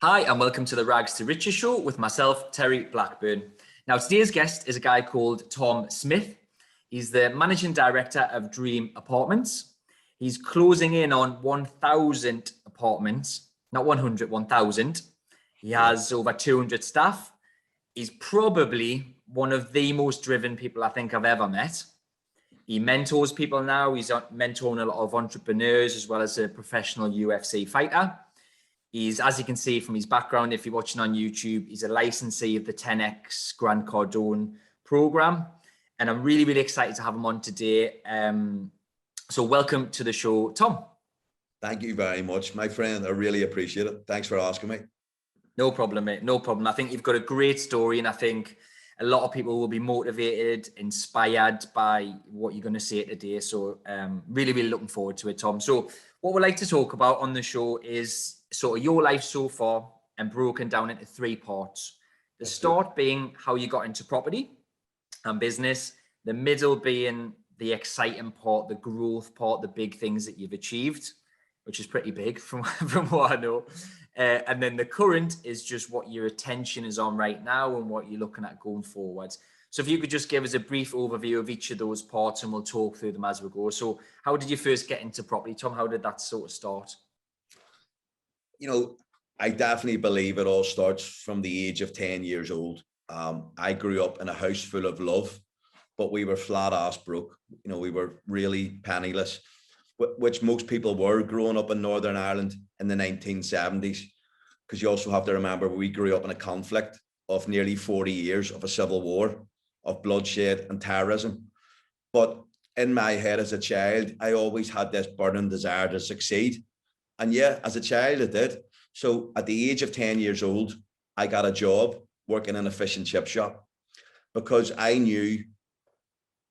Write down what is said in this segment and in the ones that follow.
Hi, and welcome to the Rags to Riches show with myself, Terry Blackburn. Now, today's guest is a guy called Tom Smyth. He's the managing director of Dream Apartments. He's closing in on 1,000 apartments, not 100, 1,000. He has over 200 staff. He's probably one of the most driven people I think I've ever met. He mentors people now. He's mentoring a lot of entrepreneurs as well as a professional UFC fighter. He's, as you can see from his background, if you're watching on YouTube, he's a licensee of the 10X Grand Cardone program. And I'm really, really excited to have him on today. So welcome to the show, Tom. Thank you very much, my friend. I really appreciate it. Thanks for asking me. No problem, mate. No problem. I think you've got a great story, and I think a lot of people will be motivated, inspired by what you're going to say today. So really, really looking forward to it, Tom. So what we'd like to talk about on the show is sort of your life so far and broken down into three parts. The start being how you got into property and business, the middle being the exciting part, the growth part, the big things that you've achieved, which is pretty big from what I know. And then the current is just what your attention is on right now and what you're looking at going forward. So if you could just give us a brief overview of each of those parts and we'll talk through them as we go. So how did you first get into property, Tom? How did that sort of start? You know, I definitely believe it all starts from the age of 10 years old. I grew up in a house full of love, but we were flat ass broke. You know, we were really penniless, which most people were growing up in Northern Ireland in the 1970s. Because you also have to remember, we grew up in a conflict of nearly 40 years of a civil war, of bloodshed and terrorism. But in my head as a child, I always had this burning desire to succeed. And yeah, as a child, I did. So at the age of 10 years old, I got a job working in a fish and chip shop because I knew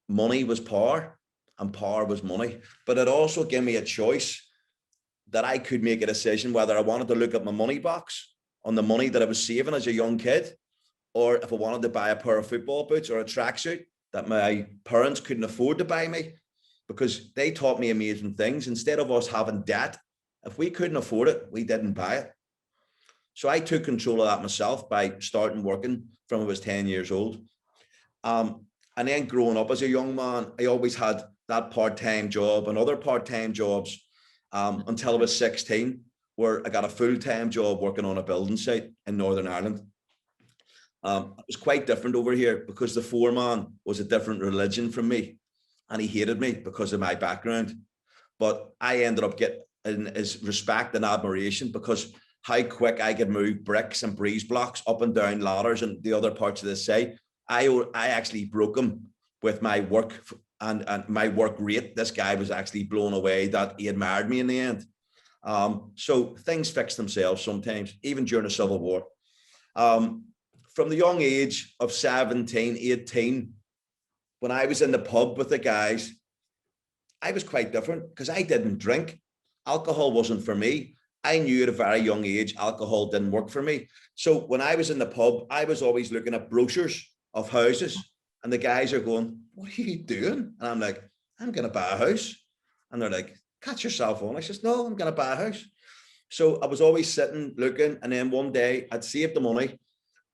money was power and power was money. But it also gave me a choice that I could make a decision whether I wanted to look at my money box on the money that I was saving as a young kid, or if I wanted to buy a pair of football boots or a tracksuit that my parents couldn't afford to buy me, because they taught me amazing things. Instead of us having debt, if we couldn't afford it, we didn't buy it. So I took control of that myself by starting working from I was 10 years old. And then growing up as a young man, I always had that part-time job and other part-time jobs until I was 16, where I got a full-time job working on a building site in Northern Ireland. It was quite different over here because the foreman was a different religion from me and he hated me because of my background. But I ended up getting his respect and admiration because how quick I could move bricks and breeze blocks up and down ladders and the other parts of the site. I actually broke him with my work and my work rate. This guy was actually blown away that he admired me in the end. So things fix themselves sometimes, even during the Civil War. From the young age of 17, 18, when I was in the pub with the guys, I was quite different because I didn't drink. Alcohol wasn't for me. I knew at a very young age, alcohol didn't work for me. So when I was in the pub, I was always looking at brochures of houses and the guys are going, "What are you doing?" And I'm like, "I'm going to buy a house." And they're like, "Catch yourself on." I says, "No, I'm going to buy a house." So I was always sitting looking. And then one day I'd saved the money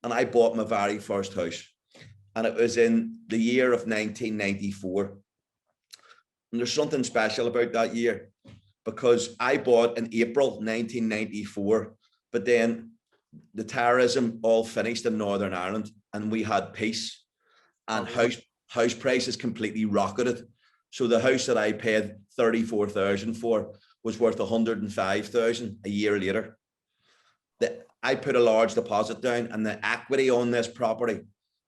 and I bought my very first house. And it was in the year of 1994. And there's something special about that year because I bought in April 1994, but then the terrorism all finished in Northern Ireland and we had peace and house prices completely rocketed. So the house that I paid 34,000 for was worth 105,000 a year later. I put a large deposit down and the equity on this property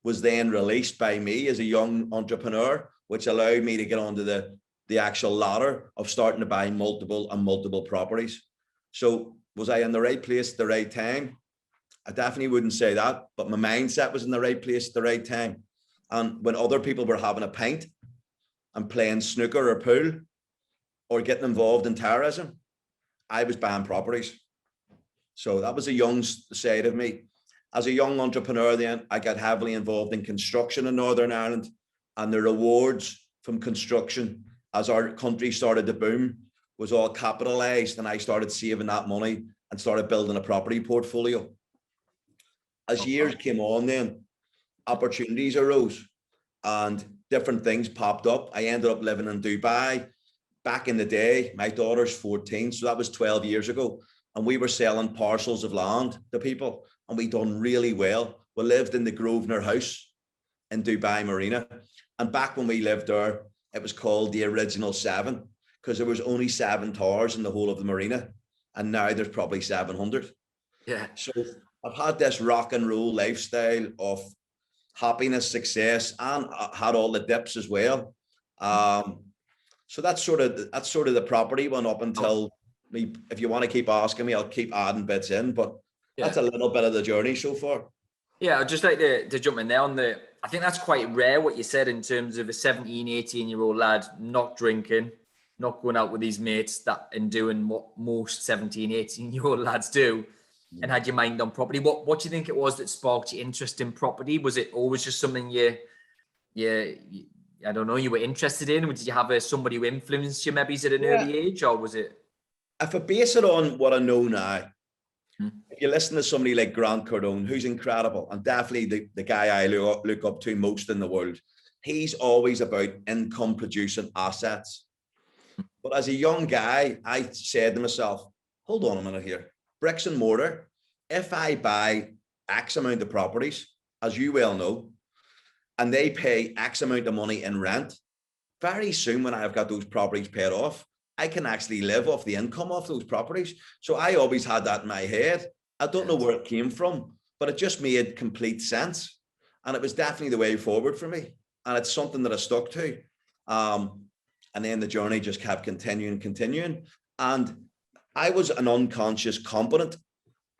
was then released by me as a young entrepreneur, which allowed me to get onto the actual ladder of starting to buy multiple properties. So was I in the right place at the right time? I definitely wouldn't say that, but my mindset was in the right place at the right time. And when other people were having a pint and playing snooker or pool or getting involved in terrorism, I was buying properties. So that was a young side of me. As a young entrepreneur then, I got heavily involved in construction in Northern Ireland, and the rewards from construction as our country started to boom was all capitalized, and I started saving that money and started building a property portfolio. As years came on, then opportunities arose and different things popped up. I ended up living in Dubai. Back in the day, my daughter's 14, so that was 12 years ago. And we were selling parcels of land to people, and we done really well. We lived in the Grosvenor House in Dubai Marina. And back when we lived there, it was called the Original Seven, because there was only 7 towers in the whole of the marina. And now there's probably 700. Yeah. So I've had this rock and roll lifestyle of happiness, success, and I had all the dips as well. So that's sort of the property one up until me. If you want to keep asking me, I'll keep adding bits in, but that's a little bit of the journey so far. Yeah, I'd just like to jump in there on I think that's quite rare what you said in terms of a 17, 18-year-old lad not drinking, not going out with his mates and doing what most 17, 18-year-old lads do, and had your mind on property. What do you think it was that sparked your interest in property? Was it always just something I don't know, you were interested in? Or did you have somebody who influenced you maybe at an early age, or was it? If I base it on what I know now, if you listen to somebody like Grant Cardone, who's incredible, and definitely the guy I look up to most in the world, he's always about income producing assets. But as a young guy, I said to myself, hold on a minute here, bricks and mortar, if I buy X amount of properties, as you well know, and they pay X amount of money in rent, very soon when I've got those properties paid off, I can actually live off the income of those properties. So I always had that in my head. I don't know where it came from, but it just made complete sense. And it was definitely the way forward for me. And it's something that I stuck to. And then the journey just kept continuing. And I was an unconscious competent.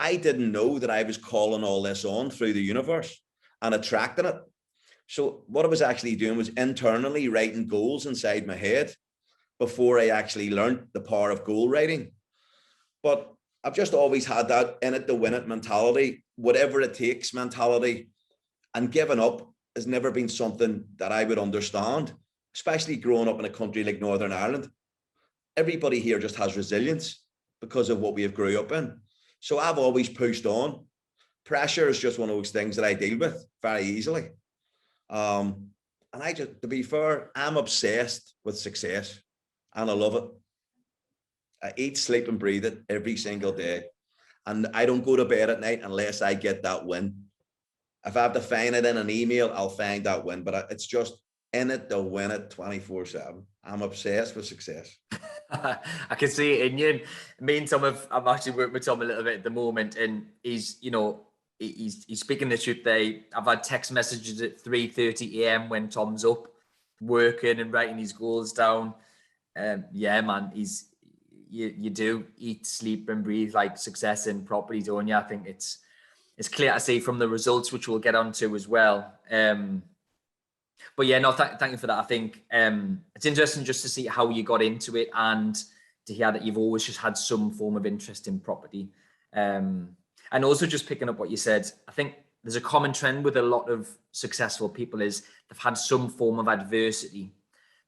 I didn't know that I was calling all this on through the universe and attracting it. So what I was actually doing was internally writing goals inside my head before I actually learned the power of goal writing. But I've just always had that in it to win it mentality, whatever it takes mentality, and giving up has never been something that I would understand, especially growing up in a country like Northern Ireland. Everybody here just has resilience because of what we have grew up in. So I've always pushed on. Pressure is just one of those things that I deal with very easily. And I just, to be fair, I'm obsessed with success and I love it. I eat, sleep and breathe it every single day. And I don't go to bed at night unless I get that win. If I have to find it in an email, I'll find that win, but it's just in it to win it 24/7. I'm obsessed with success. I can see it in you. Me and Tom I'm actually working with Tom a little bit at the moment, and he's speaking the truth there. I've had text messages at 3:30 a.m. when Tom's up working and writing his goals down. Yeah, man, you do eat, sleep and breathe like success in property, don't you? I think it's clear to see from the results, which we'll get onto as well. But yeah, no, thank you for that. I think it's interesting just to see how you got into it and to hear that you've always just had some form of interest in property. And also just picking up what you said, I think there's a common trend with a lot of successful people is they've had some form of adversity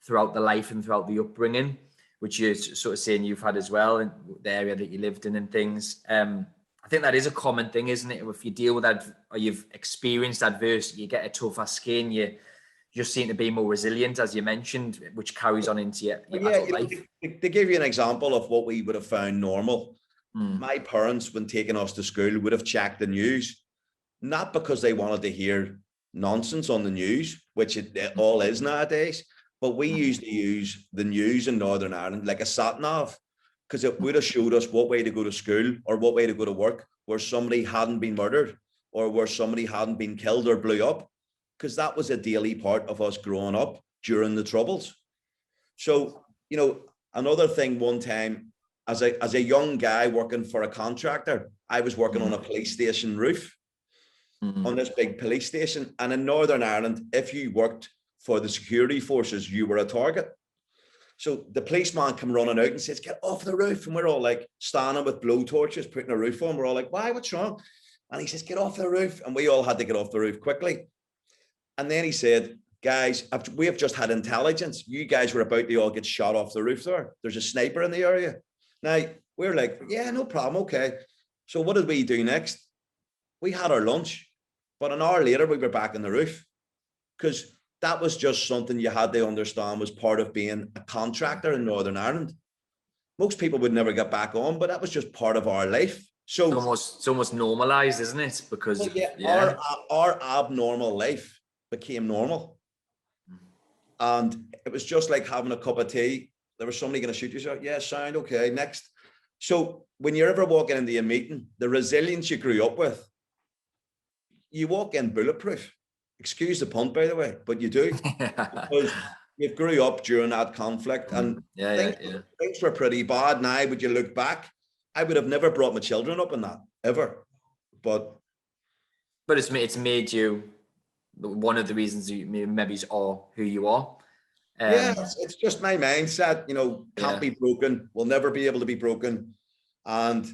throughout their life and throughout the upbringing, which you're sort of saying you've had as well in the area that you lived in and things. I think that is a common thing, isn't it? If you deal with that or you've experienced adversity, you get a tougher skin, you just seem to be more resilient, as you mentioned, which carries on into your adult life. To give you an example of what we would have found normal, my parents, when taking us to school, would have checked the news, not because they wanted to hear nonsense on the news, which it all is nowadays, but we used to use the news in Northern Ireland like a sat-nav, because it would have showed us what way to go to school or what way to go to work, where somebody hadn't been murdered or where somebody hadn't been killed or blew up, because that was a daily part of us growing up during the Troubles. So, another thing, one time, as a young guy working for a contractor, I was working on a police station roof on this big police station. And in Northern Ireland, if you worked for the security forces, you were a target. So the policeman come running out and says, "Get off the roof." And we're all like standing with blow torches, putting a roof on. We're all like, "Why? What's wrong?" And he says, "Get off the roof." And we all had to get off the roof quickly. And then he said, "Guys, we have just had intelligence. You guys were about to all get shot off the roof there. There's a sniper in the area." Now, We're like, yeah, no problem. Okay. So what did we do next? We had our lunch, but an hour later, we were back on the roof, because that was just something you had to understand was part of being a contractor in Northern Ireland. Most people would never get back on, but that was just part of our life. So it's almost normalized, isn't it? Because well, yeah, our abnormal life became normal. And it was just like having a cup of tea. There was somebody going to shoot you. So, yeah, sound okay. Next. So when you're ever walking into a meeting, the resilience you grew up with, you walk in bulletproof. Excuse the pun, by the way, but you do. Because you grew up during that conflict, and things were pretty bad. Now, would you look back? I would have never brought my children up in that, ever. But it's made you one of the reasons you maybe are who you are. Yeah, it's just my mindset, can't be broken, will never be able to be broken. And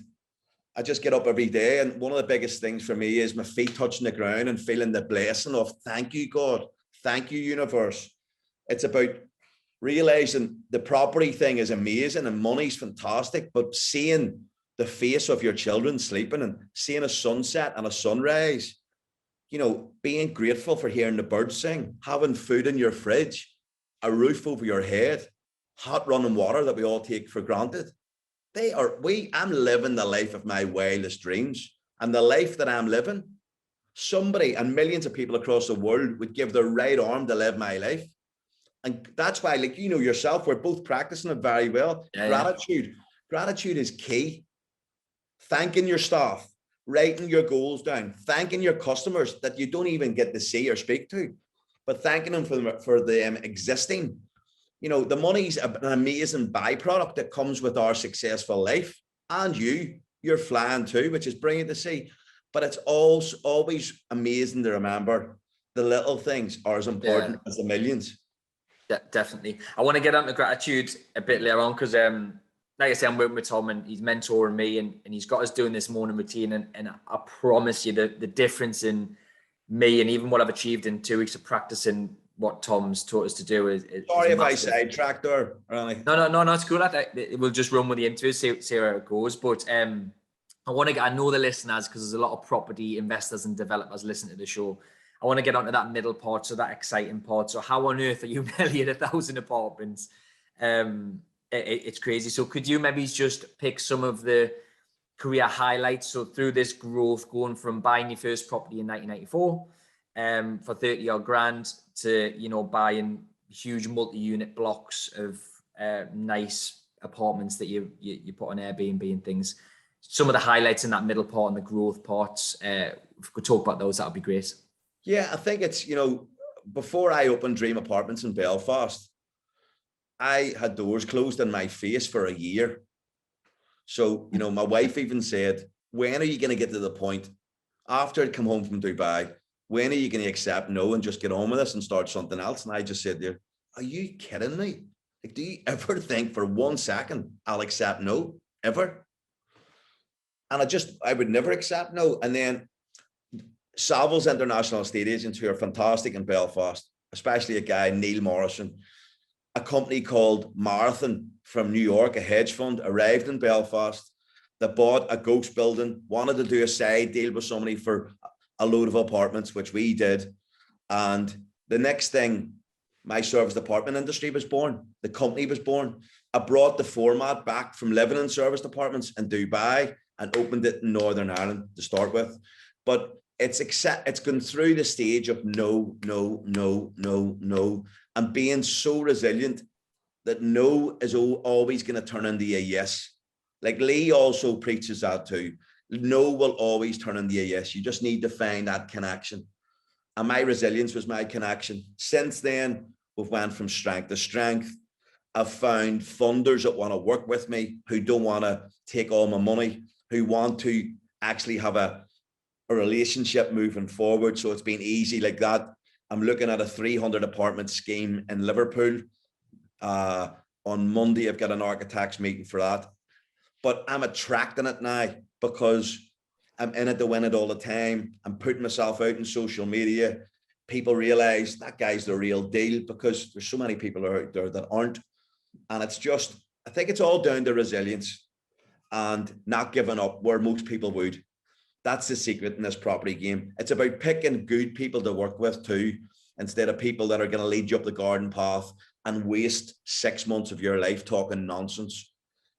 I just get up every day, and one of the biggest things for me is my feet touching the ground and feeling the blessing of thank you, God, thank you, universe. It's about realizing the property thing is amazing and money's fantastic, but seeing the face of your children sleeping and seeing a sunset and a sunrise, being grateful for hearing the birds sing, having food in your fridge, a roof over your head, hot running water that we all take for granted. I'm living the life of my wildest dreams, and the life that I'm living, somebody and millions of people across the world would give their right arm to live my life. And that's why, like, yourself, we're both practicing it very well. Gratitude is key. Thanking your staff, writing your goals down, thanking your customers that you don't even get to see or speak to, but thanking them for them existing. The money's an amazing byproduct that comes with our successful life, and you're flying too, which is brilliant to see. But it's also always amazing to remember the little things are as important as the millions. Yeah, definitely. I want to get onto gratitude a bit later on, because like I say, I'm working with Tom and he's mentoring me, and he's got us doing this morning routine, and I promise you the difference in me and even what I've achieved in 2 weeks of practicing what Tom's taught us to do is sorry if I sidetracked or anything. No, it's cool. We'll just run with the interview, see where it goes. But I know the listeners, because there's a lot of property investors and developers listening to the show. I want to get onto that middle part, so that exciting part. So how on earth are you valued 1,000 apartments? It's crazy. So could you maybe just pick some of the career highlights? So through this growth, going from buying your first property in 1994 for 30 odd grand to, buying huge multi-unit blocks of nice apartments that you put on Airbnb and things. Some of the highlights in that middle part and the growth parts, if we could talk about those, that would be great. Yeah, I think it's, before I opened Dream Apartments in Belfast, I had doors closed in my face for a year. So, my wife even said, when are you going to get to the point after I'd come home from Dubai? When are you going to accept no and just get on with this and start something else? And I just said there, are you kidding me? Like, do you ever think for 1 second I'll accept no? Ever? And I would never accept no. And then Savills International Estate Agents, who are fantastic in Belfast, especially a guy, Neil Morrison, a company called Marathon from New York, a hedge fund, arrived in Belfast. They bought a ghost building, wanted to do a side deal with somebody for a load of apartments, which we did. And the next thing, my service department industry was born. The company was born. I brought the format back from living in service departments in Dubai and opened it in Northern Ireland to start with. But it's gone through the stage of no, and being so resilient that no is always going to turn into a yes. Like Lee also preaches that too. No will always turn into a yes. You just need to find that connection. And my resilience was my connection. Since then, we've went from strength to strength. I've found funders that want to work with me, who don't want to take all my money, who want to actually have a relationship moving forward. So it's been easy like that. I'm looking at a 300 apartment scheme in Liverpool. On Monday, I've got an architects meeting for that. But I'm attracting it now because I'm in it to win it all the time. I'm putting myself out in social media. People realize that guy's the real deal, because there's so many people out there that aren't. And it's just, I think it's all down to resilience. and not giving up where most people would. That's the secret in this property game. It's about picking good people to work with too, instead of people that are going to lead you up the garden path and waste 6 months of your life talking nonsense.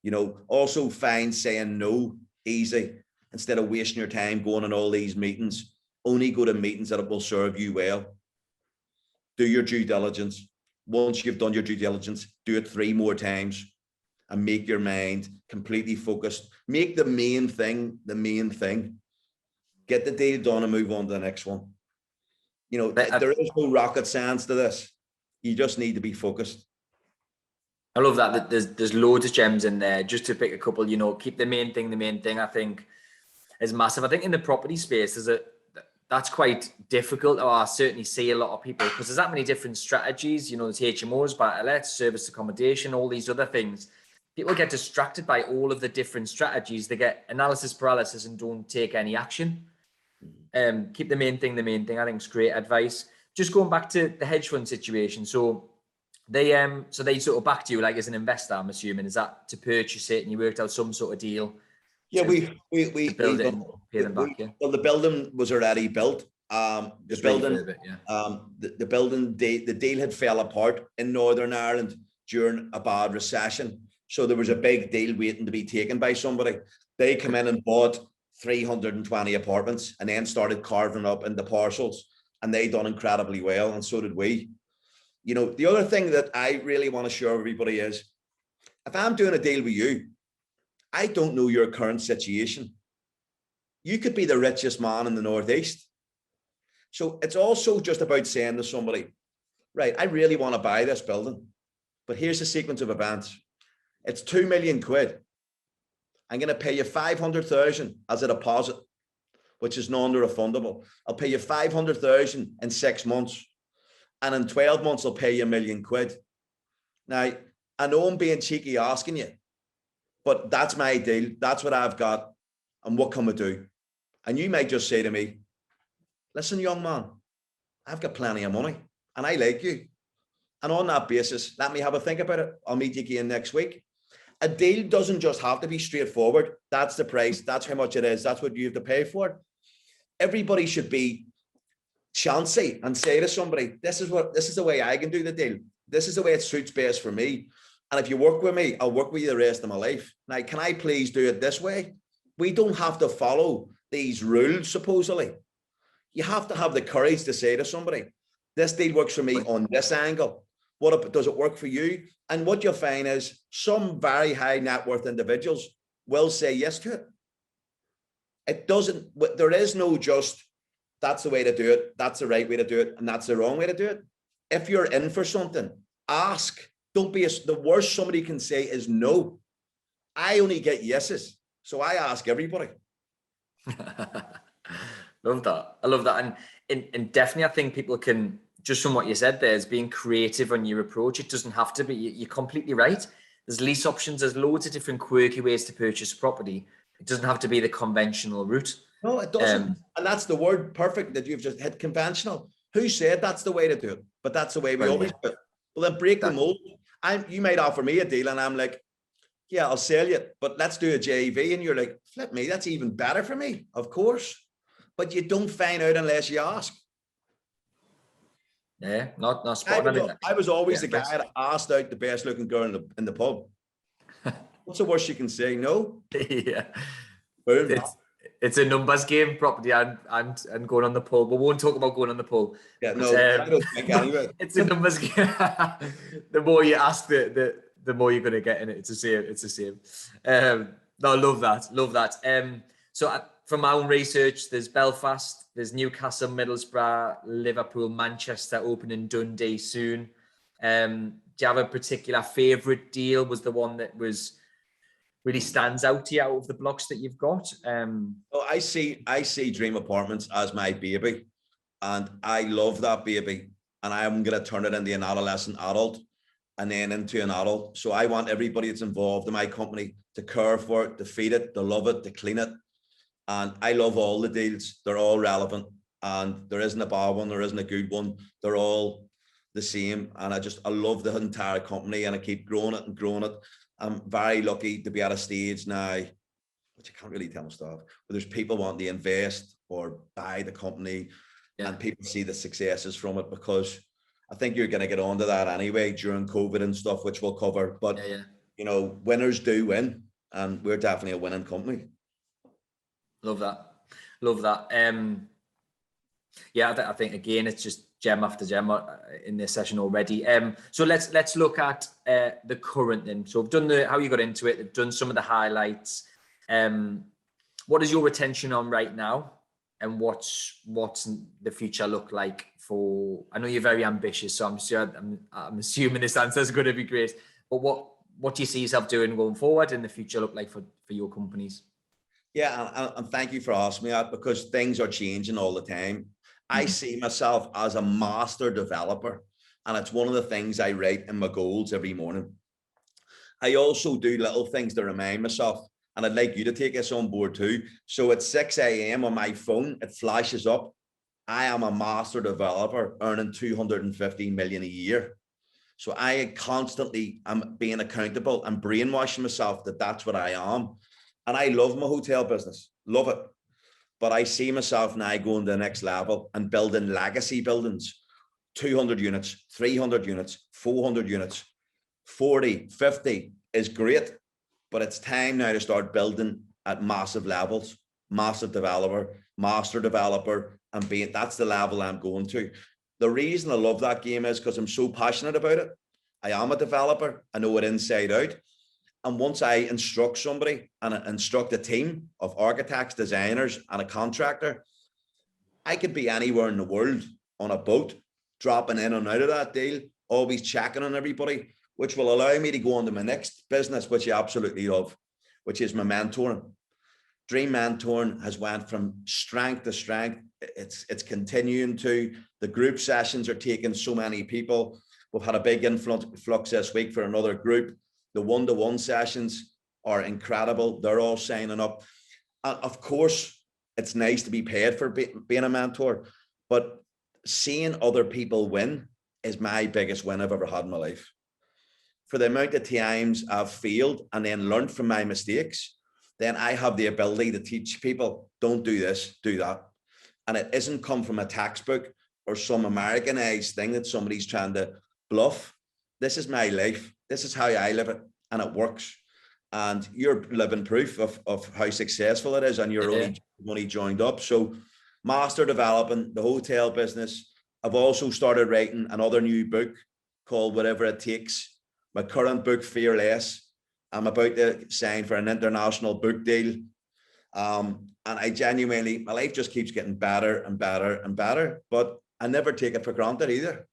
You know, also find saying no easy instead of wasting your time going on all these meetings. Only go to meetings that will serve you well. Do your due diligence. Once you've done your due diligence, do it 3 more times and make your mind completely focused. Make the main thing the main thing. Get the deal done and move on to the next one. You know, there is no rocket science to this. You just need to be focused. I love that there's loads of gems in there. Just to pick a couple, you know, keep the main thing, I think is massive. I think in the property space, that's quite difficult. Or I certainly see a lot of people, because there's that many different strategies, you know, there's HMOs, buy-to-let, service accommodation, all these other things. People get distracted by all of the different strategies. They get analysis paralysis and don't take any action. Keep the main thing, I think is great advice. Just going back to the hedge fund situation. So they sort of backed you like as an investor, I'm assuming. Is that to purchase it and you worked out some sort of deal? Yeah, we build it and pay them back. Yeah. Well, the building was already built. The deal had fell apart in Northern Ireland during a bad recession. So there was a big deal waiting to be taken by somebody. They come in and bought 320 apartments and then started carving up into parcels, and they done incredibly well, and so did we. You know, the other thing that I really want to show everybody is, if I'm doing a deal with you, I don't know your current situation. You could be the richest man in the Northeast. So it's also just about saying to somebody, right, I really want to buy this building, but here's the sequence of events. It's 2 million quid. I'm going to pay you 500,000 as a deposit, which is non-refundable. I'll pay you 500,000 in 6 months. And in 12 months, I'll pay you 1 million quid. Now, I know I'm being cheeky asking you, but that's my deal. That's what I've got. And what can we do? And you might just say to me, listen, young man, I've got plenty of money and I like you. And on that basis, let me have a think about it. I'll meet you again next week. A deal doesn't just have to be straightforward. That's the price. That's how much it is. That's what you have to pay for it. Everybody should be chancy and say to somebody, this is the way I can do the deal. This is the way it suits best for me. And if you work with me, I'll work with you the rest of my life. Now, can I please do it this way? We don't have to follow these rules, supposedly. You have to have the courage to say to somebody, this deal works for me on this angle. Does it work for you? And what you'll find is some very high net worth individuals will say yes to it. It doesn't, there is no just, that's the way to do it, that's the right way to do it, and that's the wrong way to do it. If you're in for something, ask. Don't be the worst somebody can say is no. I only get yeses, so I ask everybody. Love that. I love that. And definitely I think people can, just from what you said there, is being creative on your approach. It doesn't have to be, you're completely right. There's lease options, there's loads of different quirky ways to purchase property. It doesn't have to be the conventional route. No, it doesn't. And that's the word perfect that you've just hit, conventional. Who said that's the way to do it? But that's the way we always do it. Well, then break the mold. You might offer me a deal and I'm like, yeah, I'll sell you, but let's do a JV. And you're like, flip me, that's even better for me. Of course. But you don't find out unless you ask. Yeah, not spot on. I was always the guy that asked out the best looking girl in the pub. What's the worst you can say? No. Yeah. Boom. It's a numbers game, property and going on the poll. We won't talk about going on the poll. Yeah, no, I don't think anyway. It's a numbers game. The more you ask, the more you're going to get in it. It's the same. No, I love that. So from my own research, there's Belfast, there's Newcastle, Middlesbrough, Liverpool, Manchester opening Dundee soon. Do you have a particular favourite deal? Was the one that really stands out to you out of the blocks that you've got? Well, I see Dream Apartments as my baby, and I love that baby, and I'm going to turn it into an adolescent adult and then into an adult. So I want everybody that's involved in my company to care for it, to feed it, to love it, to clean it. And I love all the deals. They're all relevant, and there isn't a bad one, there isn't a good one. They're all the same. And I love the entire company, and I keep growing it and growing it. I'm very lucky to be at a stage now which I can't really tell my staff, but there's people wanting to invest or buy the company, and people see the successes from it, because I think you're going to get onto that anyway during COVID and stuff, which we'll cover. But, you know, winners do win, and we're definitely a winning company. Love that. Love that. I think again, it's just gem after gem in this session already. So let's look at the current then. So we've done how you got into it. We've done some of the highlights. What is your retention on right now, and what's the future look like for? I know you're very ambitious, so I'm assuming this answer is going to be great. But what do you see yourself doing going forward, and the future look like for your companies? Yeah, and thank you for asking me that, because things are changing all the time. I see myself as a master developer, and it's one of the things I write in my goals every morning. I also do little things to remind myself, and I'd like you to take this on board too. So at 6 a.m. on my phone, it flashes up, I am a master developer earning 250 million a year. So I constantly am being accountable and brainwashing myself that that's what I am. And I love my hotel business, love it. But I see myself now going to the next level and building legacy buildings, 200 units, 300 units, 400 units, 40, 50 is great. But it's time now to start building at massive levels, massive developer, master developer, and that's the level I'm going to. The reason I love that game is because I'm so passionate about it. I am a developer. I know it inside out. And once I instruct somebody and instruct a team of architects, designers, and a contractor, I could be anywhere in the world on a boat, dropping in and out of that deal, always checking on everybody, which will allow me to go on to my next business, which I absolutely love, which is my mentoring. Dream Mentoring has went from strength to strength. It's continuing to. The group sessions are taking so many people. We've had a big influx this week for another group. The one-to-one sessions are incredible. They're all signing up. And of course, it's nice to be paid for being a mentor, but seeing other people win is my biggest win I've ever had in my life. For the amount of times I've failed and then learned from my mistakes, then I have the ability to teach people, don't do this, do that. And it isn't come from a textbook or some Americanized thing that somebody's trying to bluff. This is my life. This is how I live it, and it works. And you're living proof of how successful it is, and you're only joined up. So master developing the hotel business. I've also started writing another new book called Whatever It Takes. My current book, Fearless, I'm about to sign for an international book deal. And I genuinely, my life just keeps getting better and better and better, but I never take it for granted either.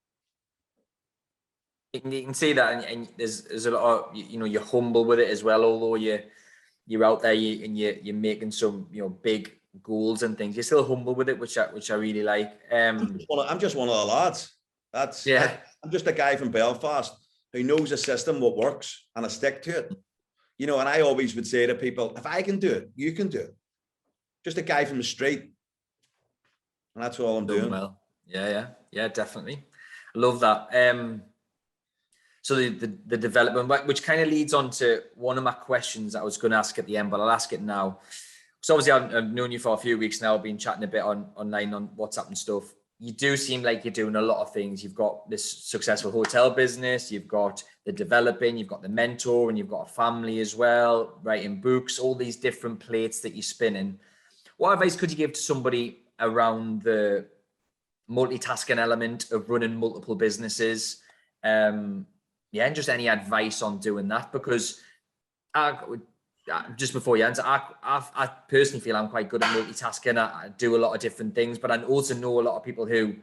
You can see that, and there's a lot of, you're humble with it as well. Although you're out there and you're making some big goals and things, you're still humble with it, which I really like. I'm just one of the lads. I'm just a guy from Belfast who knows a system what works, and I stick to it. And I always would say to people, if I can do it, you can do it. Just a guy from the street, and that's all I'm doing. Well, yeah, definitely. Love that. So the development, which kind of leads on to one of my questions that I was going to ask at the end, but I'll ask it now. So obviously I've known you for a few weeks now, been chatting a bit online on WhatsApp and stuff. You do seem like you're doing a lot of things. You've got this successful hotel business, you've got the developing, you've got the mentor, and you've got a family as well, writing books, all these different plates that you're spinning. What advice could you give to somebody around the multitasking element of running multiple businesses? And just any advice on doing that, because just before you answer, I personally feel I'm quite good at multitasking. I do a lot of different things, but I also know a lot of people who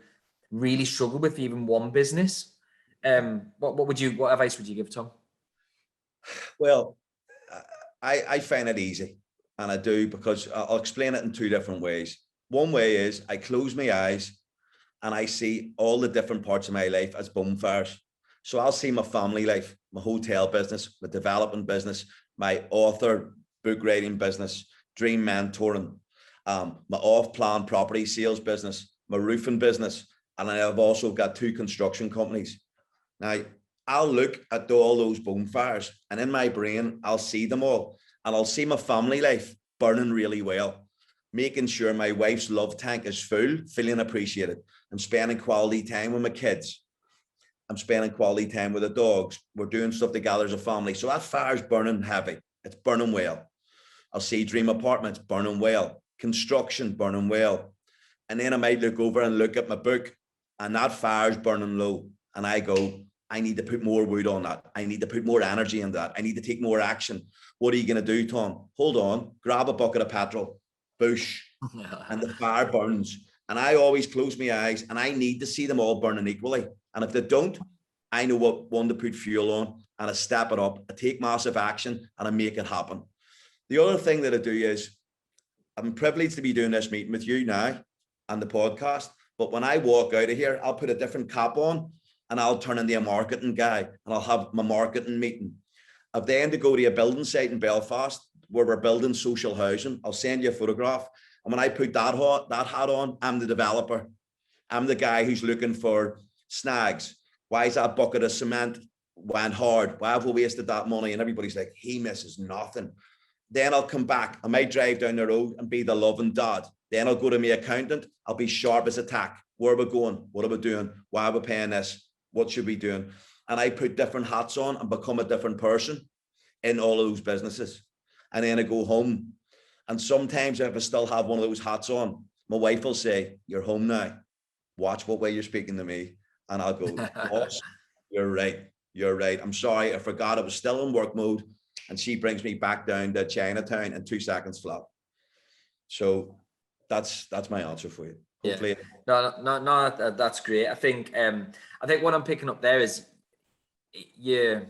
really struggle with even one business. What advice would you give, Tom? Well, I find it easy, and I do, because I'll explain it in two different ways. One way is I close my eyes and I see all the different parts of my life as bonfires. So I'll see my family life, my hotel business, my development business, my author book writing business, Dream Mentoring, my off-plan property sales business, my roofing business, and I've also got 2 construction companies. Now, I'll look at all those bonfires, and in my brain, I'll see them all, and I'll see my family life burning really well, making sure my wife's love tank is full, feeling appreciated. I'm spending quality time with my kids. I'm spending quality time with the dogs. We're doing stuff together as a family. So that fire's burning heavy. It's burning well. I'll see dream apartments burning well, construction burning well. And then I might look over and look at my book and that fire's burning low. And I go, I need to put more wood on that. I need to put more energy in that. I need to take more action. What are you going to do, Tom? Hold on, grab a bucket of petrol, boosh, and the fire burns. And I always close my eyes and I need to see them all burning equally. And if they don't, I know what one to put fuel on and I step it up, I take massive action and I make it happen. The other thing that I do is I'm privileged to be doing this meeting with you now and the podcast. But when I walk out of here, I'll put a different cap on and I'll turn into a marketing guy and I'll have my marketing meeting. I've then to go to a building site in Belfast where we're building social housing. I'll send you a photograph. And when I put that hat on, I'm the developer. I'm the guy who's looking for snags. Why is that bucket of cement went hard? Why have we wasted that money? And everybody's like, he misses nothing. Then I'll come back. I might drive down the road and be the loving dad. Then I'll go to my accountant. I'll be sharp as a tack. Where are we going? What are we doing? Why are we paying this? What should we be doing? And I put different hats on and become a different person in all of those businesses. And then I go home. And sometimes if I still have one of those hats on, my wife will say, you're home now. Watch what way you're speaking to me. And I'll go, boss, you're right. You're right. I'm sorry. I forgot I was still in work mode. And she brings me back down to Chinatown in 2 seconds flat. So that's my answer for you. Hopefully. Yeah. No, that's great. I think what I'm picking up there is, I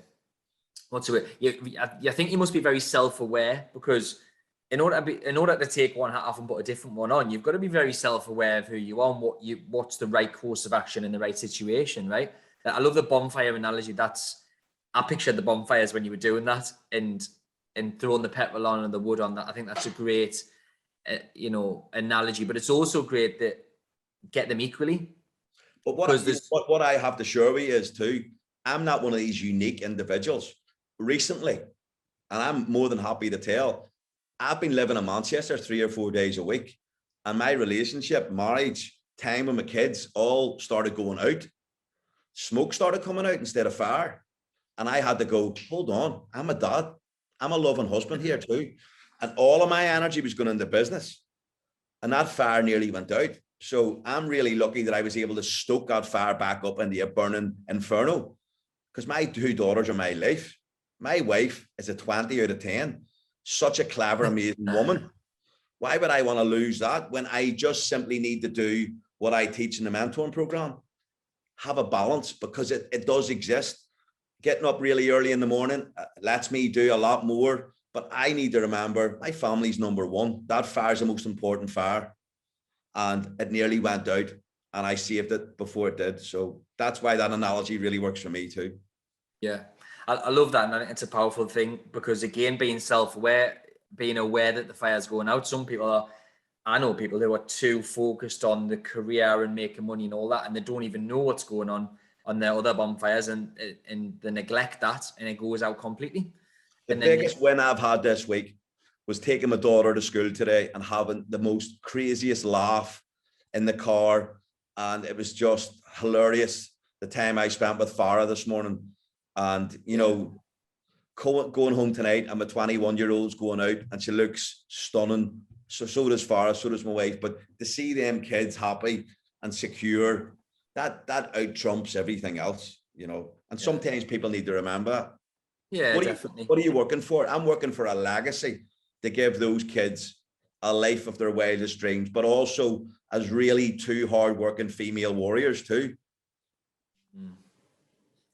think you must be very self-aware, because in order to take one hat off and put a different one on, you've got to be very self-aware of who you are and what's the right course of action in the right situation, right? I love the bonfire analogy. I pictured the bonfires when you were doing that and throwing the petrol on and the wood on that. I think that's a great, analogy, but it's also great that get them equally. But what I have to share with you is too, I'm not one of these unique individuals. Recently, and I'm more than happy to tell, I've been living in Manchester 3 or 4 days a week, and my relationship, marriage, time with my kids all started going out. Smoke started coming out instead of fire. And I had to go, hold on, I'm a dad. I'm a loving husband here too. And all of my energy was going into business. And that fire nearly went out. So I'm really lucky that I was able to stoke that fire back up into a burning inferno, because my 2 daughters are my life. My wife is a 20 out of 10. Such a clever, amazing woman. Why would I want to lose that when I just simply need to do what I teach in the mentoring program? Have a balance, because it does exist. Getting up really early in the morning lets me do a lot more, but I need to remember my family's number one. That fire is the most important fire, and it nearly went out and I saved it before it did. So that's why that analogy really works for me too. Yeah, I love that. And I think it's a powerful thing, because again, being self-aware, being aware that the fire's going out. I know people who are too focused on the career and making money and all that, and they don't even know what's going on their other bonfires, and they neglect that, and it goes out completely. The biggest win I've had this week was taking my daughter to school today and having the most craziest laugh in the car. And it was just hilarious, the time I spent with Farah this morning. And, going home tonight, and my 21-year-old's going out and she looks stunning. So does Farah, so does my wife. But to see them kids happy and secure, that out trumps everything else, And sometimes people need to remember that. Yeah, definitely. What are you working for? I'm working for a legacy to give those kids a life of their wildest dreams, but also as really 2 hardworking female warriors too.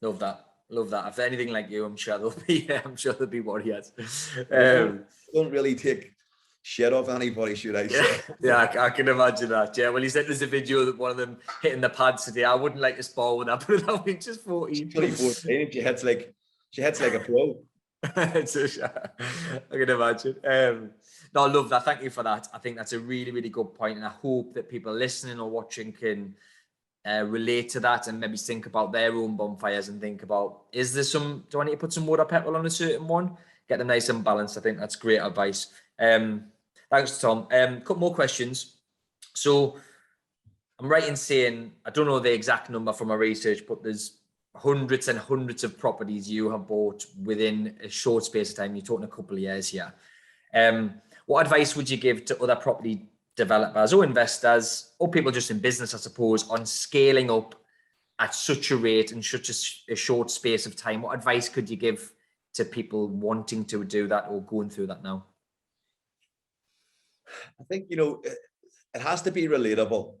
Love that. If they're anything like you, I'm sure there'll be warriors. Don't really take shit off anybody, should I say? Yeah, I can imagine that. Yeah, well, he said there's a video that one of them hitting the pads today. I wouldn't like to spar with that, but that was just 14. 14. She hits like a pro. I can imagine. No, I love that. Thank you for that. I think that's a really, really good point, and I hope that people listening or watching can relate to that and maybe think about their own bonfires and think about, do I need to put some water petrol on a certain one? Get them nice and balanced. I think that's great advice. Thanks, Tom. Couple more questions. So I'm right in saying, I don't know the exact number from my research, but there's hundreds and hundreds of properties you have bought within a short space of time. You're talking a couple of years here. What advice would you give to other property developers or investors or people just in business, I suppose, on scaling up at such a rate in such a short space of time? What advice could you give to people wanting to do that or going through that now? I think, it has to be relatable.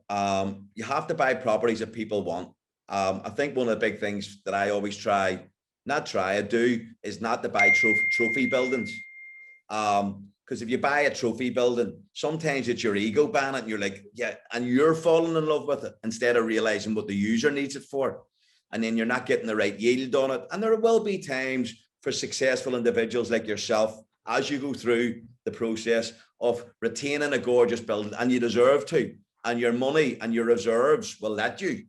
You have to buy properties that people want. I think one of the big things that I always do is not to buy trophy buildings. Because if you buy a trophy building, sometimes it's your ego buying it and you're like, yeah, and you're falling in love with it instead of realizing what the user needs it for. And then you're not getting the right yield on it. And there will be times for successful individuals like yourself, as you go through the process of retaining a gorgeous building, and you deserve to, and your money and your reserves will let you.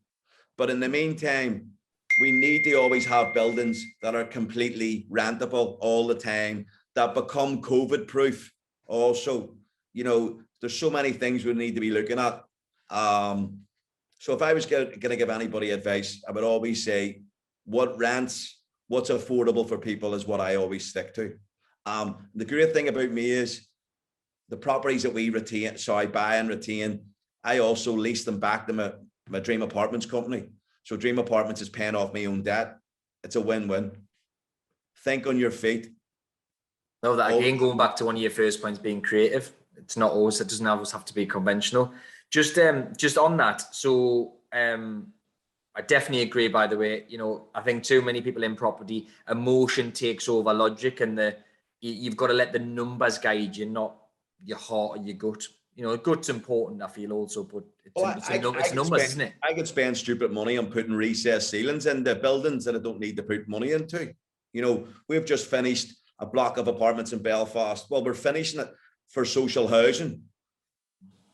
But in the meantime, we need to always have buildings that are completely rentable all the time, that become COVID proof. Also, there's so many things we need to be looking at. So if I was going to give anybody advice, I would always say what rents, what's affordable for people is what I always stick to. The great thing about me is the properties that we buy and retain, I also lease them back to my Dream Apartments company. So Dream Apartments is paying off my own debt. It's a win-win. Think on your feet. No, that again, going back to one of your first points, being creative. It doesn't always have to be conventional. Just on that. So I definitely agree, by the way. I think too many people in property, emotion takes over logic, and you've got to let the numbers guide you, not your heart or your gut. Gut's important, I feel, also, but it's numbers, isn't it? I could spend stupid money on putting recessed ceilings into buildings that I don't need to put money into. We've just finished a block of apartments in Belfast. Well, we're finishing it for social housing.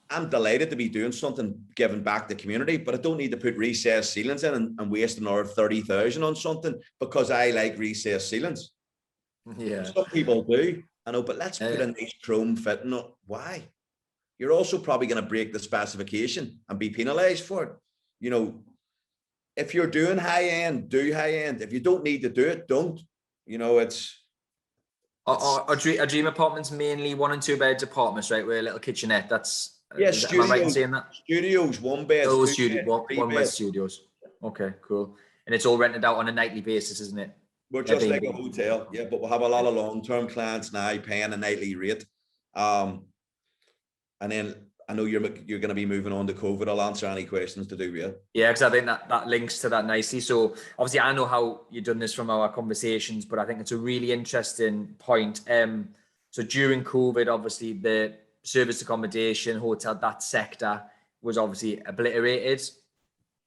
I'm delighted to be doing something, giving back to the community, but I don't need to put recessed ceilings in and waste another 30,000 on something because I like recessed ceilings. Yeah. Some people do, I know, but let's put a nice chrome fitting on. Why? You're also probably going to break the specification and be penalized for it. If you're doing high end, do high end. If you don't need to do it, don't. Are Dream Apartments mainly 1 and 2 beds apartments, right? With a little kitchenette. That's studios, am I right in saying that? Studios, 1 bed. Oh, one bed studios. Okay, cool. And it's all rented out on a nightly basis, isn't it? We're just like a hotel, yeah. But we'll have a lot of long-term clients now paying a nightly rate. And then I know you're going to be moving on to COVID. I'll answer any questions to do with it. Yeah, because I think that links to that nicely. So obviously I know how you've done this from our conversations, but I think it's a really interesting point. So during COVID, obviously the service accommodation, hotel, that sector was obviously obliterated.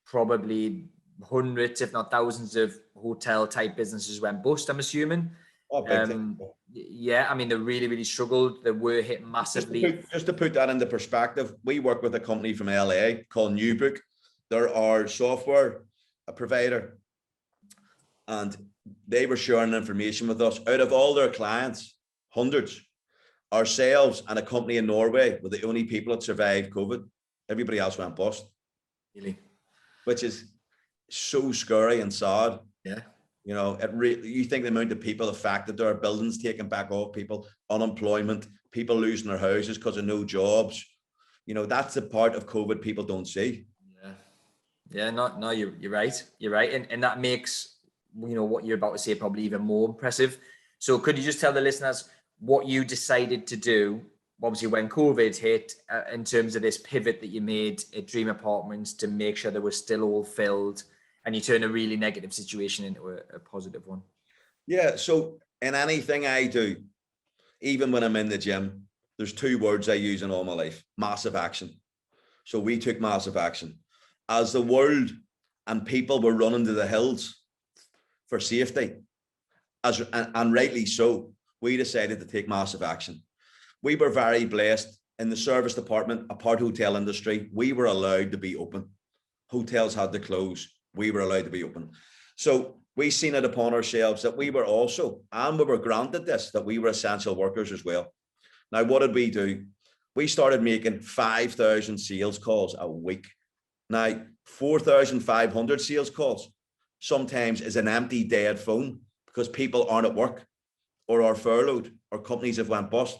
Probably hundreds, if not thousands of hotel type businesses went bust, I'm assuming. Oh, big time. Yeah, I mean, they really, really struggled. They were hit massively. Just to put that into perspective, we work with a company from LA called Newbook. They're our software provider. And they were sharing information with us. Out of all their clients, hundreds, ourselves and a company in Norway were the only people that survived COVID. Everybody else went bust. Really? Which is so scary and sad. Yeah. You think the amount of people affected, there are buildings taken back off people, unemployment, people losing their houses because of no jobs. That's the part of COVID people don't see. Yeah. No, you're right. You're right. And that makes, what you're about to say probably even more impressive. So could you just tell the listeners what you decided to do, obviously when COVID hit, in terms of this pivot that you made at Dream Apartments to make sure they were still all filled, and you turn a really negative situation into a positive one? Yeah. So in anything I do, even when I'm in the gym, there's 2 words I use in all my life: massive action. So we took massive action. As the world and people were running to the hills for safety, and rightly so, we decided to take massive action. We were very blessed in the service department, apart hotel industry. We were allowed to be open. Hotels had to close. We were allowed to be open. So we seen it upon ourselves that we were also, and we were granted this, that we were essential workers as well. Now, what did we do? we started making 5,000 sales calls a week. Now, 4,500 sales calls sometimes is an empty, dead phone because people aren't at work or are furloughed or companies have went bust.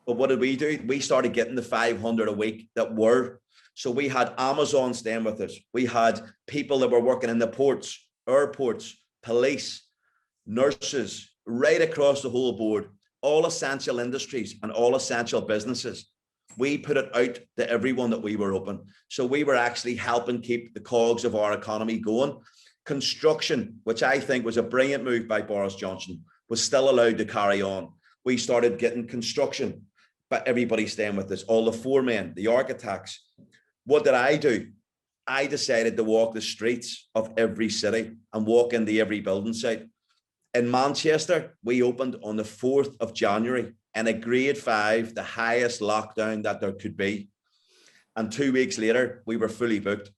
But what did we do? We started getting the 500 a week that were. So we had Amazon staying with us. We had people that were working in the ports, airports, police, nurses, right across the whole board, all essential industries and all essential businesses. We put it out to everyone that we were open. So we were actually helping keep the cogs of our economy going. Construction, which I think was a brilliant move by Boris Johnson, was still allowed to carry on. We started getting construction, but everybody staying with us, all the foremen, the architects. What did I do? I decided to walk the streets of every city and walk into every building site. In Manchester, we opened on the 4th of January in a grade 5, the highest lockdown that there could be. And 2 weeks later, we were fully booked.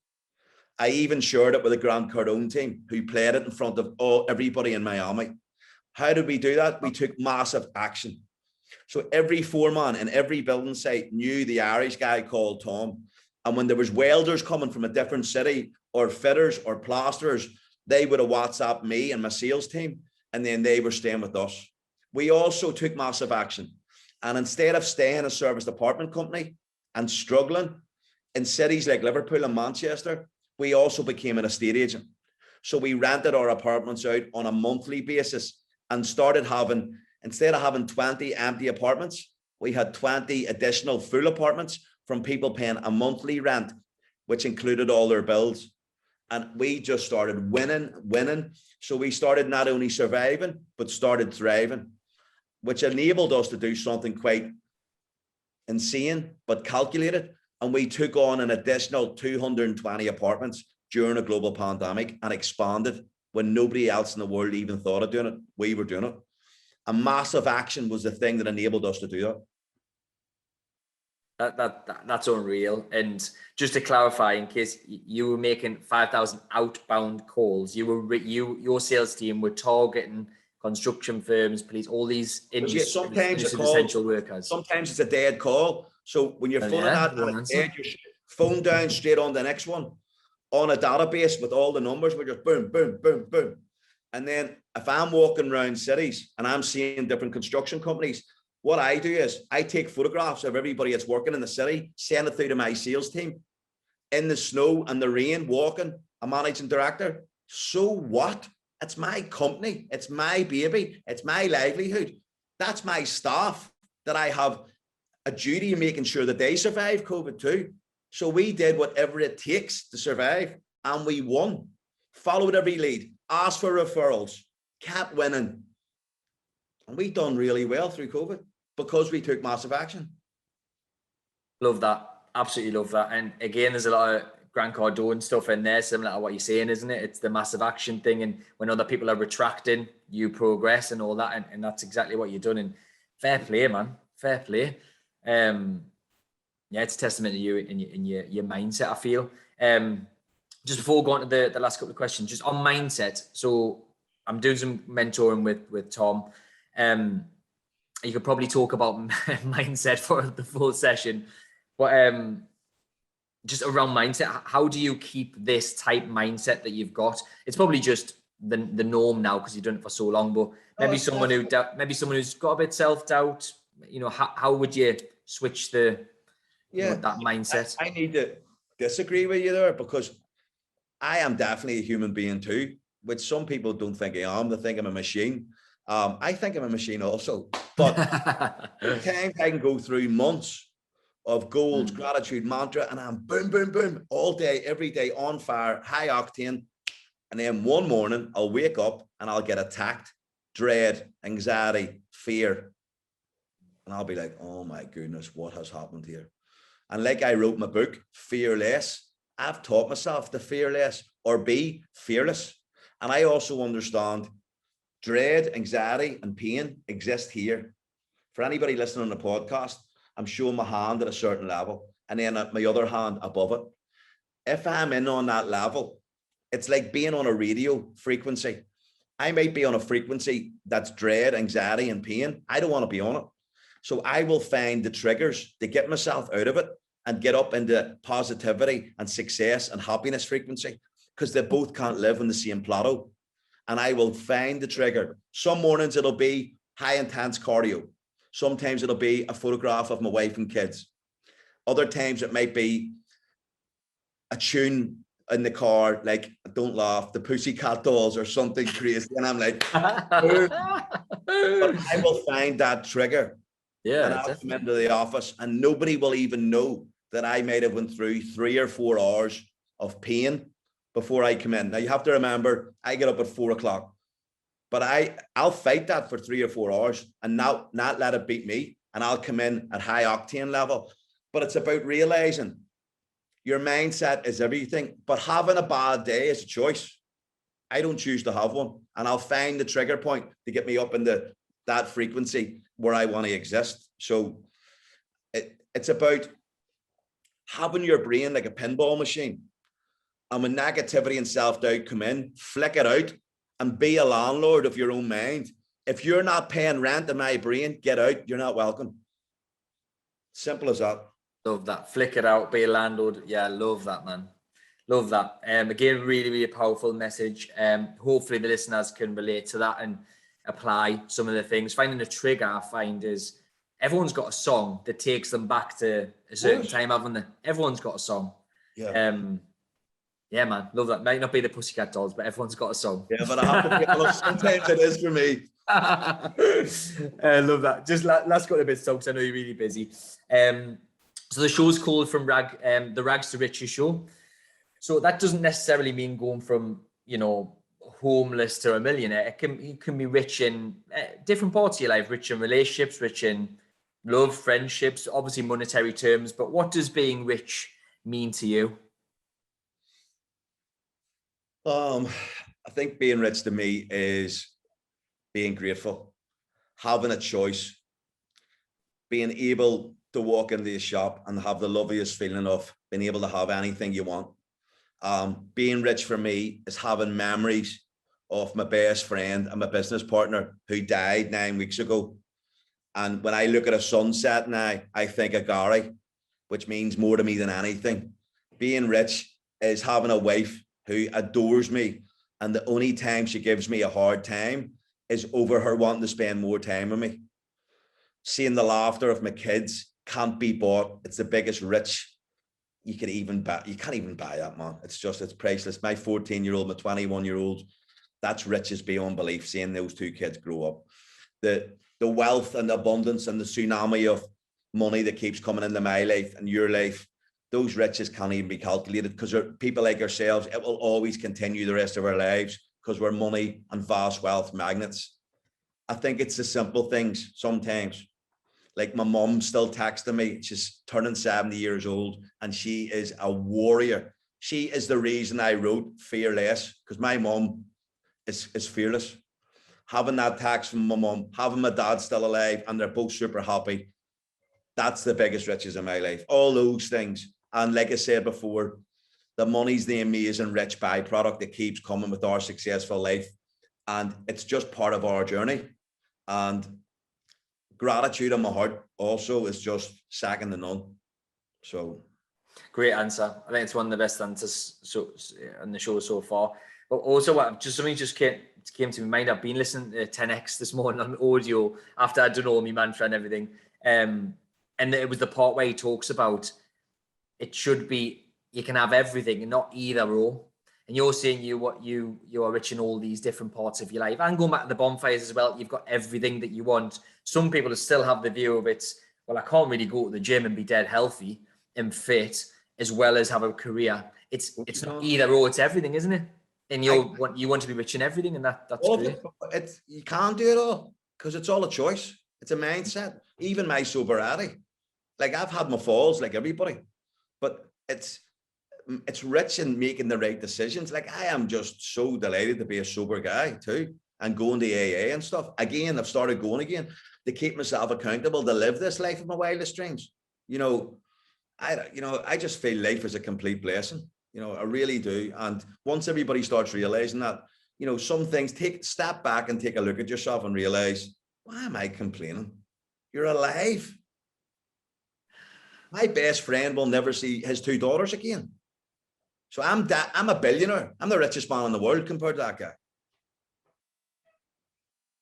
I even shared it with the Grand Cardone team who played it in front of everybody in Miami. How did we do that? We took massive action. So every foreman in every building site knew the Irish guy called Tom. And when there was welders coming from a different city or fitters or plasterers, they would have WhatsApped me and my sales team, and then they were staying with us. We also took massive action. And instead of staying a service department company and struggling in cities like Liverpool and Manchester, we also became an estate agent. So we rented our apartments out on a monthly basis and started having, instead of having 20 empty apartments, we had 20 additional full apartments from people paying a monthly rent, which included all their bills. And we just started winning. So we started not only surviving, but started thriving, which enabled us to do something quite insane, but calculated. And we took on an additional 220 apartments during a global pandemic and expanded when nobody else in the world even thought of doing it. We were doing it. A massive action was the thing that enabled us to do that. That's unreal. And just to clarify, in case you were making 5,000 outbound calls, your sales team were targeting construction firms, police, all these sometimes essential workers. Sometimes it's a dead call. So when you're phoning that and it's dead, you phone down straight on the next one on a database with all the numbers. We're just boom, boom, boom, boom. And then if I'm walking around cities and I'm seeing different construction companies, what I do is I take photographs of everybody that's working in the city, send it through to my sales team in the snow and the rain, walking, a managing director. So what? It's my company. It's my baby. It's my livelihood. That's my staff that I have a duty of making sure that they survive COVID too. So we did whatever it takes to survive and we won. Followed every lead, asked for referrals, kept winning. And we done really well through COVID because we took massive action. Love that. Absolutely love that. And again, there's a lot of Grant Cardone stuff in there, similar to what you're saying, isn't it? It's the massive action thing. And when other people are retracting, you progress and all that. And that's exactly what you've done. And fair play, man. Fair play. Yeah, it's a testament to you in your mindset, I feel. Just before going to the last couple of questions, just on mindset. So I'm doing some mentoring with Tom. You could probably talk about mindset for the full session, but just around mindset, how do you keep this type mindset that you've got? It's probably just the norm now because you've done it for so long, but maybe someone who's got a bit self-doubt, how would you switch that mindset? I need to disagree with you there because I am definitely a human being too, which some people don't think I am. They think I'm a machine. I think I'm a machine also, but times I can go through months of goals, gratitude, mantra, and I'm boom, boom, boom, all day, every day, on fire, high octane. And then one morning I'll wake up and I'll get attacked, dread, anxiety, fear. And I'll be like, oh my goodness, what has happened here? And like I wrote in my book, Fearless, I've taught myself to fearless or be fearless. And I also understand dread, anxiety, and pain exist here. For anybody listening on the podcast, I'm showing my hand at a certain level and then my other hand above it. If I'm in on that level, it's like being on a radio frequency. I might be on a frequency that's dread, anxiety, and pain. I don't want to be on it. So I will find the triggers to get myself out of it and get up into positivity and success and happiness frequency, because they both can't live on the same plateau. And I will find the trigger. Some mornings it'll be high intense cardio. Sometimes it'll be a photograph of my wife and kids. Other times it might be a tune in the car, like Don't Laugh, the Pussycat Dolls or something crazy. And I'm like, but I will find that trigger. Yeah, and I'll definitely. come into the office and nobody will even know that I might have went through 3 or 4 hours of pain before I come in. Now you have to remember, I get up at 4 o'clock, but I'll fight that for 3 or 4 hours and not let it beat me. And I'll come in at high octane level. But it's about realizing your mindset is everything, but having a bad day is a choice. I don't choose to have one, and I'll find the trigger point to get me up into that frequency where I want to exist. So it's about having your brain like a pinball machine. And when negativity and self-doubt come in, flick it out and be a landlord of your own mind. If you're not paying rent in my brain, get out. You're not welcome. Simple as that. Love that. Flick it out, be a landlord. Yeah, love that, man. Love that. Again, really, really powerful message. Hopefully the listeners can relate to that and apply some of the things. Finding a trigger, I find, is everyone's got a song that takes them back to a certain time, haven't they? Everyone's got a song. Yeah. Yeah, man. Love that. Might not be the Pussycat Dolls, but everyone's got a song. Yeah, but I have to be honest, sometimes it is for me. I love that. Just last couple of bits, because I know you're really busy. So the show's called the Rags to Riches show. So that doesn't necessarily mean going from, homeless to a millionaire. You can be rich in different parts of your life, rich in relationships, rich in love, friendships, obviously monetary terms. But what does being rich mean to you? I think being rich to me is being grateful, having a choice, being able to walk into a shop and have the loveliest feeling of being able to have anything you want. Being rich for me is having memories of my best friend and my business partner who died 9 weeks ago. And when I look at a sunset now, I think of Gary, which means more to me than anything. Being rich is having a wife who adores me, and the only time she gives me a hard time is over her wanting to spend more time with me. Seeing the laughter of my kids can't be bought. It's the biggest rich you can even buy. You can't even buy that, man. It's priceless. My 14-year-old, my 21-year-old, that's riches beyond belief, seeing those two kids grow up. The wealth and the abundance and the tsunami of money that keeps coming into my life and your life, those riches can't even be calculated, because people like ourselves, it will always continue the rest of our lives because we're money and vast wealth magnets. I think it's the simple things sometimes. Like my mom still texting me. She's turning 70 years old and she is a warrior. She is the reason I wrote Fearless, because my mom is fearless. Having that text from my mom, having my dad still alive, and they're both super happy. That's the biggest riches in my life. All those things. And like I said before, the money's the amazing rich byproduct that keeps coming with our successful life. And it's just part of our journey. And gratitude in my heart also is just second to none. So great answer. I think it's one of the best answers on the show so far. But also, something just came to my mind. I've been listening to 10X this morning on audio after I'd done all my mantra and everything. And it was the part where he talks about it should be, you can have everything and not either or. And you're saying you are rich in all these different parts of your life. And going back to the bonfires as well, you've got everything that you want. Some people still have the view of it, well, I can't really go to the gym and be dead healthy and fit as well as have a career. It's not either or, it's everything, isn't it? And you want to be rich in everything, and that's great. You can't do it all, because it's all a choice. It's a mindset. Even my sobriety, like I've had my falls like everybody, but it's rich in making the right decisions. Like I am just so delighted to be a sober guy too, and going to AA and stuff. Again, I've started going again to keep myself accountable to live this life of my wildest dreams. I just feel life is a complete blessing. I really do. And once everybody starts realizing that, some things, step back and take a look at yourself and realize, why am I complaining? You're alive. My best friend will never see his 2 daughters again. So I'm a billionaire. I'm the richest man in the world compared to that guy.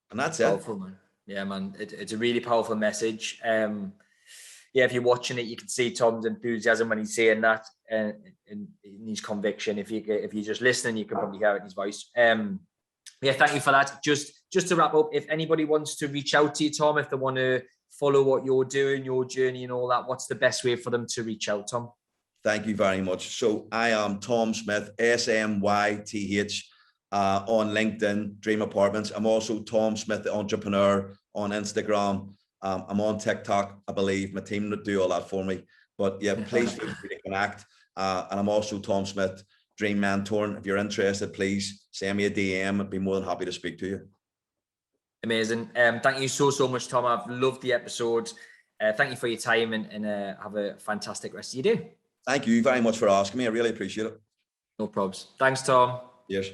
And that's it. Powerful, man. Yeah, man. It's a really powerful message. Yeah, if you're watching it, you can see Tom's enthusiasm when he's saying that, and in his conviction. If you're just listening, you can probably hear it in his voice. Yeah, thank you for that. Just to wrap up, if anybody wants to reach out to you, Tom, if they want to follow what you're doing, your journey and all that, what's the best way for them to reach out, Tom? Thank you very much. So I am Tom Smyth, SMYTH, on LinkedIn, Dream Apartments. I'm also Tom Smyth, the entrepreneur, on Instagram. I'm on TikTok, I believe. My team do all that for me. But yeah, please feel free to connect. And I'm also Tom Smyth, Dream Mentoring. If you're interested, please send me a DM. I'd be more than happy to speak to you. Amazing. Thank you so much, Tom. I've loved the episode. Thank you for your time, and have a fantastic rest of your day. Thank you very much for asking me. I really appreciate it. No probs. Thanks, Tom. Yes.